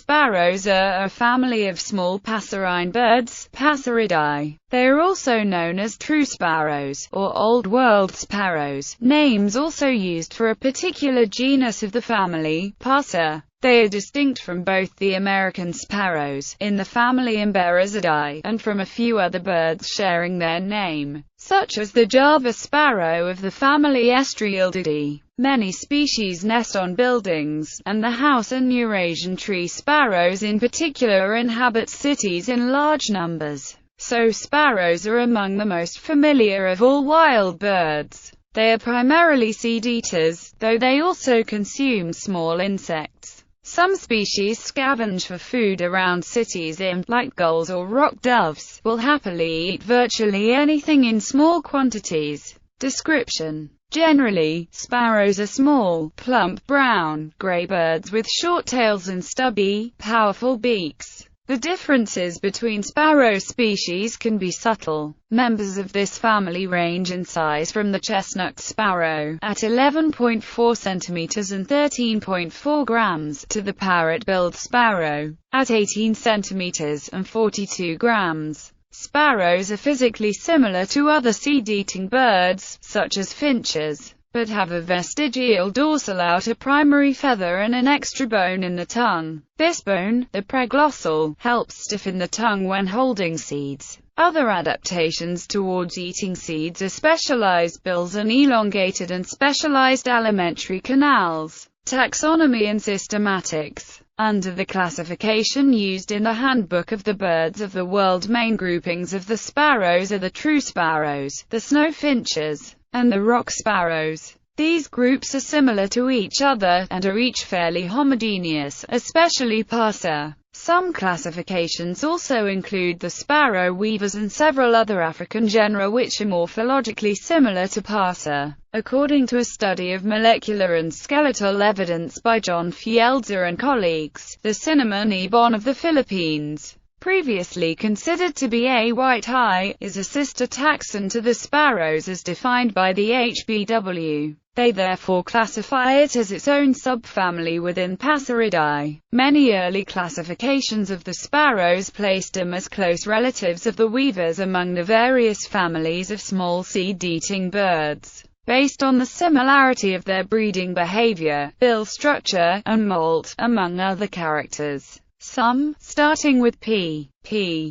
sparrows are a family of small passerine birds, Passeridae. They are also known as true sparrows, or Old World sparrows, names also used for a particular genus of the family, Passer. They are distinct from both the American sparrows, in the family Emberizidae, and from a few other birds sharing their name, such as the Java sparrow of the family Estrieldidae. Many species nest on buildings, and the house and Eurasian tree sparrows in particular inhabit cities in large numbers. So sparrows are among the most familiar of all wild birds. They are primarily seed-eaters, though they also consume small insects. Some species scavenge for food around cities and, like gulls or rock doves, will happily eat virtually anything in small quantities. Description: generally, sparrows are small, plump brown, gray birds with short tails and stubby, powerful beaks. The differences between sparrow species can be subtle. Members of this family range in size from the chestnut sparrow, at 11.4 cm and 13.4 grams, to the parrot-billed sparrow, at 18 cm and 42 grams. Sparrows are physically similar to other seed-eating birds, such as finches, but have a vestigial dorsal outer primary feather and an extra bone in the tongue. This bone, the preglossal, helps stiffen the tongue when holding seeds. Other adaptations towards eating seeds are specialized bills and elongated and specialized alimentary canals. Taxonomy and systematics. Under the classification used in the Handbook of the Birds of the World, main groupings of the sparrows are the true sparrows, the snow finches, and the rock sparrows. These groups are similar to each other, and are each fairly homogeneous, especially Passer. Some classifications also include the sparrow weavers and several other African genera which are morphologically similar to Passer. According to a study of molecular and skeletal evidence by John Fielder and colleagues, the cinnamon ibon of the Philippines, previously considered to be a white-eye, is a sister taxon to the sparrows as defined by the HBW. They therefore classify it as its own subfamily within Passeridae. Many early classifications of the sparrows placed them as close relatives of the weavers among the various families of small seed-eating birds, based on the similarity of their breeding behavior, bill structure, and molt, among other characters. Some, starting with P.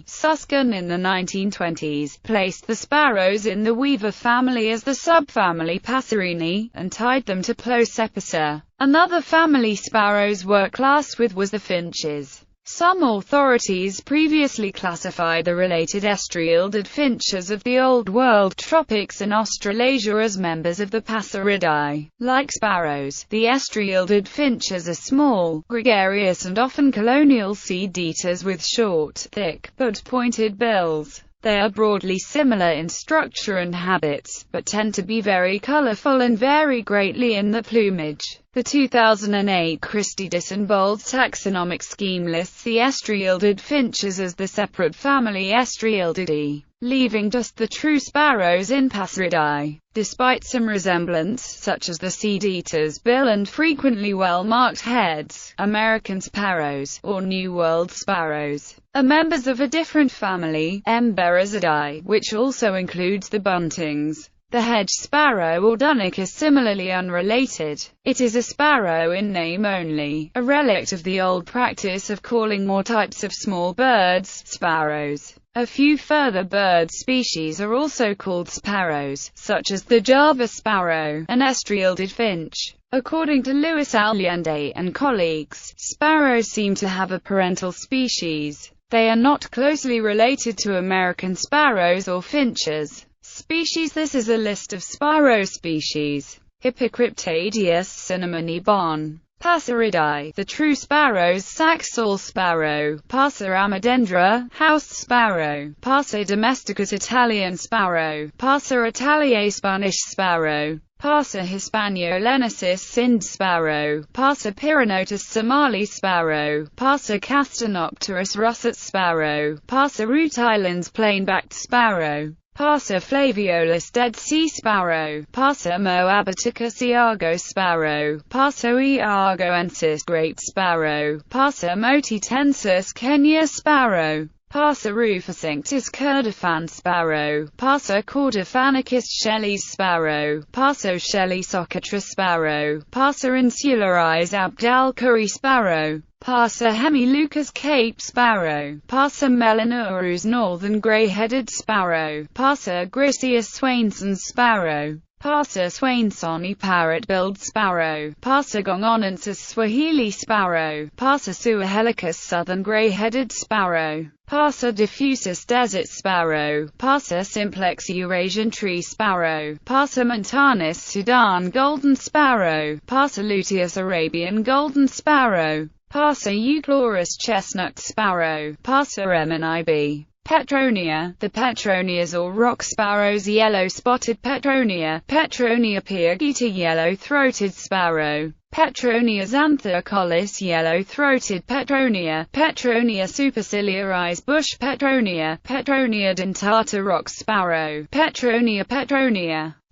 Suskin in the 1920s, placed the sparrows in the weaver family as the subfamily Passerini, and tied them to Plocepisa. Another family sparrows were classed with was the finches. Some authorities previously classified the related estriildid finches of the Old World tropics in Australasia as members of the Passeridae. Like sparrows, the estriildid finches are small, gregarious and often colonial seed-eaters with short, thick, but pointed bills. They are broadly similar in structure and habits, but tend to be very colorful and vary greatly in the plumage. The 2008 Christie Dissenbold taxonomic scheme lists the estriildid finches as the separate family Estrieldidae, leaving just the true sparrows in Passeridae. Despite some resemblance, such as the seed-eater's bill and frequently well-marked heads, American sparrows, or New World sparrows, are members of a different family, Emberizidae, which also includes the buntings. The hedge sparrow or dunnock is similarly unrelated. It is a sparrow in name only, a relict of the old practice of calling more types of small birds sparrows. A few further bird species are also called sparrows, such as the Java sparrow, an estriildid finch. According to Luis Allende and colleagues, sparrows seem to have a parental species. They are not closely related to American sparrows or finches. Species. This is a list of sparrow species. Hippocryptadius cinnamon ibon. Passeridae, the true sparrows, Saxall sparrow, Passer amodendra, house sparrow, Passer domesticus Italian sparrow, Passer italiae Spanish sparrow, Passer hispaniolensis Sind sparrow, Passer pyronotus Somali sparrow, Passer castanopterus russet sparrow, Passer Root Islands plain-backed sparrow. Passer flaviolus Dead Sea Sparrow, Passer moabaticus iago Sparrow, Passer iagoensis Great Sparrow, Passer motitensis Kenya Sparrow, Passer rufusinctus Kurdifan Sparrow, Passer cordifanicus Shelley's Sparrow, Passer Shelley socotra Sparrow, Passer insularis Abdalkari Sparrow, Passer hemilucus Cape Sparrow, Passer melanourus Northern Grey-headed Sparrow, Passer griseus Swainson's Sparrow, Passer swainsoni Parrot-billed Sparrow, Passer gongonensis Swahili Sparrow, Passer suahelicus Southern Grey-headed Sparrow, Passer diffusus Desert Sparrow, Passer simplex Eurasian Tree Sparrow, Passer montanus Sudan Golden Sparrow, Passer luteus Arabian Golden Sparrow, Passer euchlorus Chestnut Sparrow, Passer emini Petronia, the Petronias or rock sparrows, yellow-spotted Petronia, Petronia pyrgita, yellow-throated sparrow, Petronia xanthocollis, yellow-throated Petronia, Petronia superciliaris bush Petronia, Petronia dentata rock sparrow, Petronia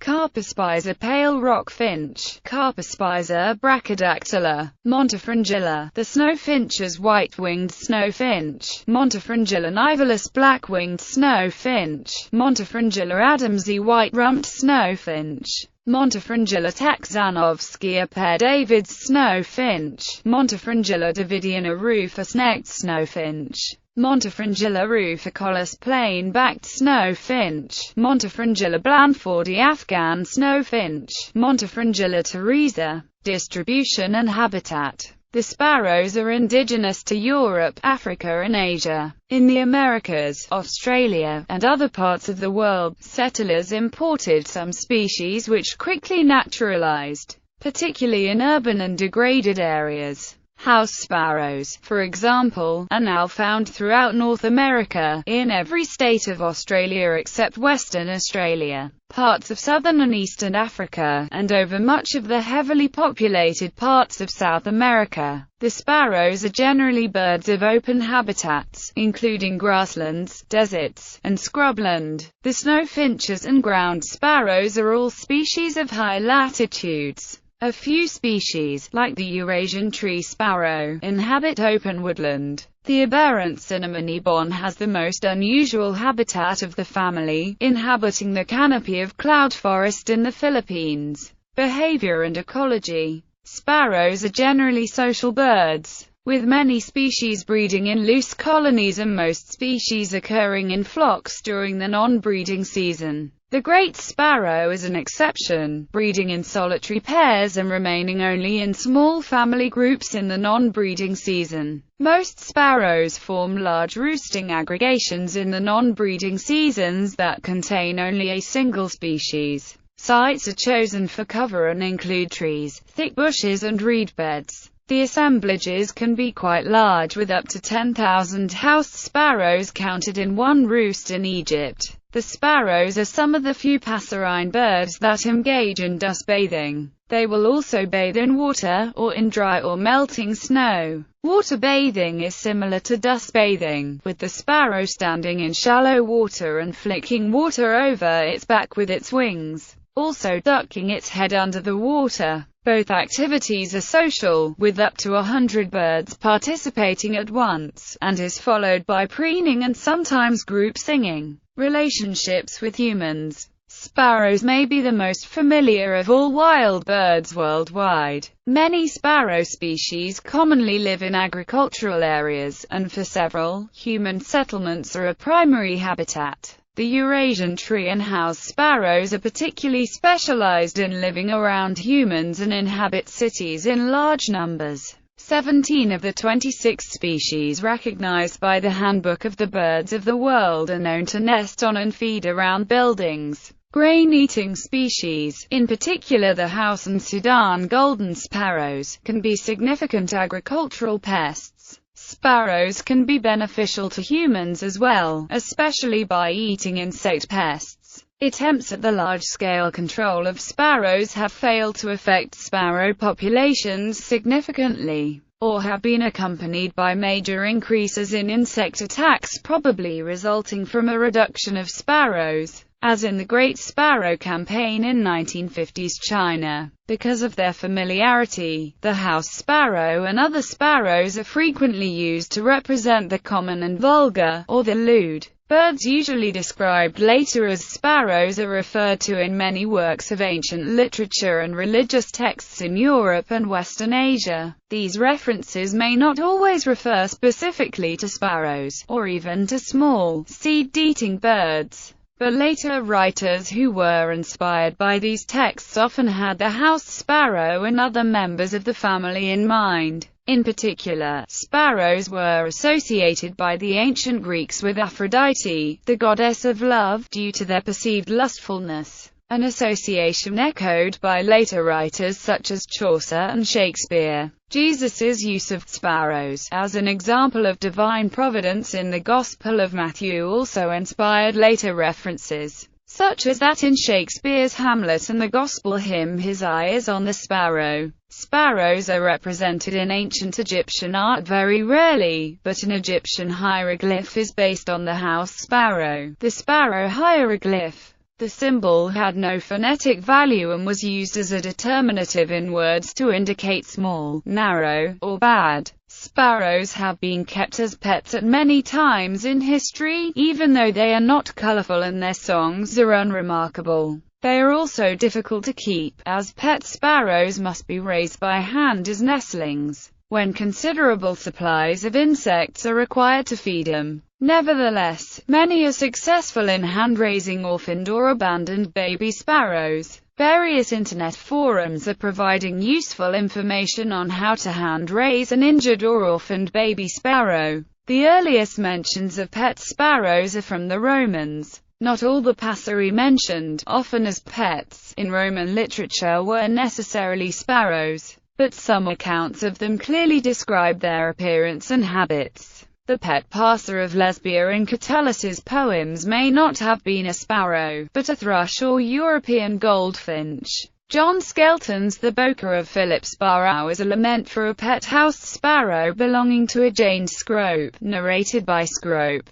Carpospiza pale rock finch, Carpospiza brachydactyla, Montafringilla, the snowfinch's white-winged snowfinch, Montafringilla nivalis black-winged snowfinch, Montafringilla adamsi white-rumped snowfinch, Montafringilla taxanovskia per David's snowfinch, Montafringilla davidiana rufus-necked snowfinch, Montafringilla ruficollis plain-backed snowfinch, Montafringilla blandfordi Afghan snowfinch, Montafringilla teresa. Distribution and habitat. The sparrows are indigenous to Europe, Africa and Asia. In the Americas, Australia, and other parts of the world, settlers imported some species which quickly naturalized, particularly in urban and degraded areas. House sparrows, for example, are now found throughout North America, in every state of Australia except Western Australia, parts of southern and eastern Africa, and over much of the heavily populated parts of South America. The sparrows are generally birds of open habitats, including grasslands, deserts, and scrubland. The snowfinches and ground sparrows are all species of high latitudes. A few species, like the Eurasian tree sparrow, inhabit open woodland. The aberrant cinnamon ebon has the most unusual habitat of the family, inhabiting the canopy of cloud forest in the Philippines. Behavior and ecology. Sparrows are generally social birds, with many species breeding in loose colonies and most species occurring in flocks during the non-breeding season. The great sparrow is an exception, breeding in solitary pairs and remaining only in small family groups in the non-breeding season. Most sparrows form large roosting aggregations in the non-breeding seasons that contain only a single species. Sites are chosen for cover and include trees, thick bushes and reed beds. The assemblages can be quite large, with up to 10,000 house sparrows counted in one roost in Egypt. The sparrows are some of the few passerine birds that engage in dust bathing. They will also bathe in water, or in dry or melting snow. Water bathing is similar to dust bathing, with the sparrow standing in shallow water and flicking water over its back with its wings, also ducking its head under the water. Both activities are social, with up to 100 birds participating at once, and is followed by preening and sometimes group singing. Relationships with humans. Sparrows may be the most familiar of all wild birds worldwide. Many sparrow species commonly live in agricultural areas, and for several, human settlements are a primary habitat. The Eurasian tree and house sparrows are particularly specialized in living around humans and inhabit cities in large numbers. 17 of the 26 species recognized by the Handbook of the Birds of the World are known to nest on and feed around buildings. Grain-eating species, in particular the house and Sudan golden sparrows, can be significant agricultural pests. Sparrows can be beneficial to humans as well, especially by eating insect pests. Attempts at the large-scale control of sparrows have failed to affect sparrow populations significantly, or have been accompanied by major increases in insect attacks, probably resulting from a reduction of sparrows. as in the Great Sparrow Campaign in 1950s China. Because of their familiarity, the house sparrow and other sparrows are frequently used to represent the common and vulgar, or the lewd. Birds usually described later as sparrows are referred to in many works of ancient literature and religious texts in Europe and Western Asia. These references may not always refer specifically to sparrows, or even to small, seed-eating birds. But later writers who were inspired by these texts often had the house sparrow and other members of the family in mind. In particular, sparrows were associated by the ancient Greeks with Aphrodite, the goddess of love, due to their perceived lustfulness, an association echoed by later writers such as Chaucer and Shakespeare. Jesus' use of sparrows, as an example of divine providence in the Gospel of Matthew, also inspired later references, such as that in Shakespeare's Hamlet and the Gospel hymn "His Eye is on the Sparrow." Sparrows are represented in ancient Egyptian art very rarely, but an Egyptian hieroglyph is based on the house sparrow, the sparrow hieroglyph. The symbol had no phonetic value and was used as a determinative in words to indicate small, narrow, or bad. Sparrows have been kept as pets at many times in history, even though they are not colorful and their songs are unremarkable. They are also difficult to keep, as pet sparrows must be raised by hand as nestlings, when considerable supplies of insects are required to feed them. Nevertheless, many are successful in hand-raising orphaned or abandoned baby sparrows. Various internet forums are providing useful information on how to hand-raise an injured or orphaned baby sparrow. The earliest mentions of pet sparrows are from the Romans. Not all the passeri mentioned, often as pets, in Roman literature were necessarily sparrows, but some accounts of them clearly describe their appearance and habits. The pet passer of Lesbia in Catullus's poems may not have been a sparrow, but a thrush or European goldfinch. John Skelton's The Boker of Philip Sparrow is a lament for a pet house sparrow belonging to a Jane Scrope, narrated by Scrope.